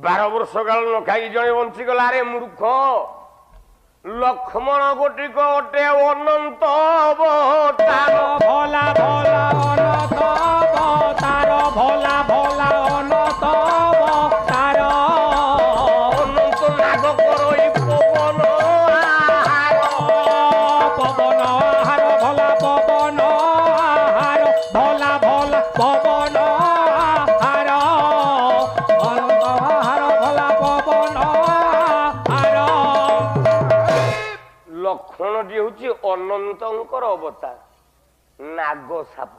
12 ବର୍ଷ କାଳ ନ ଖାଇକି ଜଣେ ବଞ୍ଚିଗଲା। ଆରେ ମୂର୍ଖ, ଲକ୍ଷ୍ମଣ ଗୋଟିକ ଅଟେ ଅନନ୍ତ ଅବତାର। ଭୋଲା ଭୋଲା ଅନନ୍ତ ଅବତାର, ଭୋଲା ଭୋଲା ଅନନ୍ତ ଅବତାର। ଅନନ୍ତ ନାଗ କରଇ ପବନ ଆହାର। ପବନ ଆହାର, ଭୋଲା ପବନ ଆହାର, ଭୋଲା ଭୋଲା ପବନ ଆହାର। ଅନନ୍ତ ଆହାର, ଭୋଲା ପବନ ଆହାର। ଲକ୍ଷ୍ମଣଟି ହେଉଛି ଅନନ୍ତଙ୍କର ଅବତାର। ନାଗ ସାପ,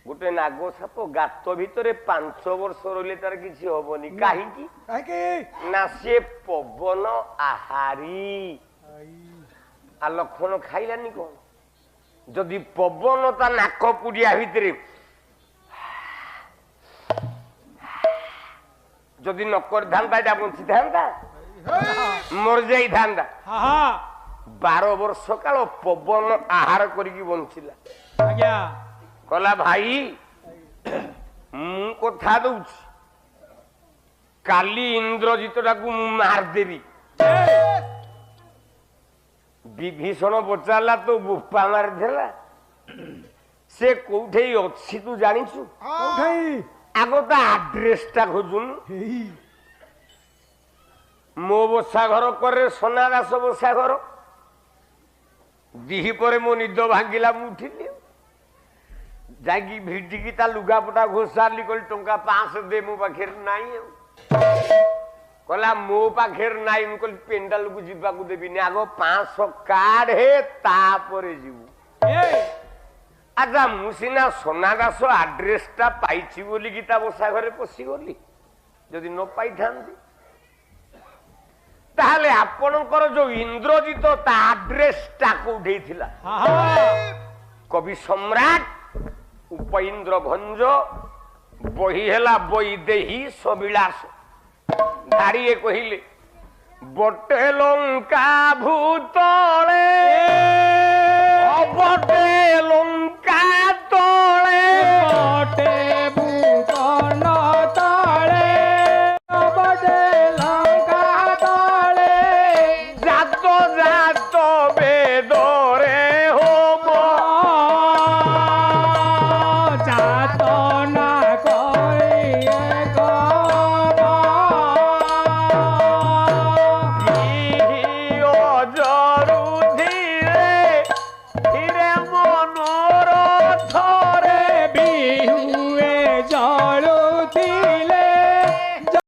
ଗୋଟେ ନାଗ ସାପ ଗାତ ଭିତରେ 5 ବର୍ଷ ରହିଲେ ତାର କିଛି ହବନି। କାହିଁକି ନା ସେ ପବନ ଆହାରି। ଆ ଲକ୍ଷ୍ମଣ ଖାଇଲାନି କଣ? ଯଦି ପବନ ତା ନାକ ପୁଡ଼ିଆ ଭିତରେ ଯଦି ନ କରିଥାନ୍ତା ଏଟା ବଞ୍ଚିଥାନ୍ତା, ମରିଯାଇଥାନ୍ତା। 12 ବର୍ଷ କାଳ ପବନ ଆହାର କରିକି ବଞ୍ଚିଲା। ଆଜ୍ଞା କହିଲା ଭାଇ ମୁଁ କଥା ଦଉଛି, କାଲି ଇନ୍ଦ୍ରଜିତଟାକୁ ମୁଁ ମାରିଦେବି। ବିଭୀଷଣ ପଚାରିଲା ତୋ ବୋପା ମାରିଦେଲା? ସେ କୋଉଠି ଅଛି ତୁ ଜାଣିଛୁ? ଆଗ ତା ଆଡ୍ରେସଟା ଖୋଜୁନୁ। ମୋ ବସା ଘର କରେ ସୋନା ଦାସ ବସା ଘର। ଦିହି ପରେ ମୋ ନିଦ ଭାଙ୍ଗିଲା, ମୁଁ ଉଠିଲି, ଯାଇକି ଭିଡ଼ିକି ତା ଲୁଗାପଟା ଘୋଷାରିଲି। କହିଲି ଟଙ୍କା 500 ଦେ, ମୋ ପାଖରେ ନାହିଁ। ଆଉ କହିଲା ମୋ ପାଖରେ ନାହିଁ। ମୁଁ କହିଲି ପେଣ୍ଡାଲକୁ ଯିବାକୁ ଦେବିନି, ଆଗ 500 କାଢେ ତାପରେ ଯିବୁ। ଆଚ୍ଛା ମୁଁ ସିନା ସୋନା ଦାସ ଆଡ୍ରେସଟା ପାଇଛି ବୋଲିକି ତା ବସା ଘରେ ପଶିଗଲି। ଯଦି ନ ପାଇଥାନ୍ତି ତାହେଲେ ଆପଣଙ୍କର ଯୋଉ ଇନ୍ଦ୍ରଜିତ ତା ଆଡ୍ରେସଟା କୋଉଠି ଥିଲା? କବି ସମ୍ରାଟ ଉପେନ୍ଦ୍ର ଭଞ୍ଜ, ବହି ହେଲା ବୈଦେହୀ ସବିଳାସ। ଧାଡ଼ିଏ କହିଲେ ବଟେ ଲଙ୍କା ଭୂତଳେ, ବଟେ ଲଙ୍କା ତଳେ, ବଟେ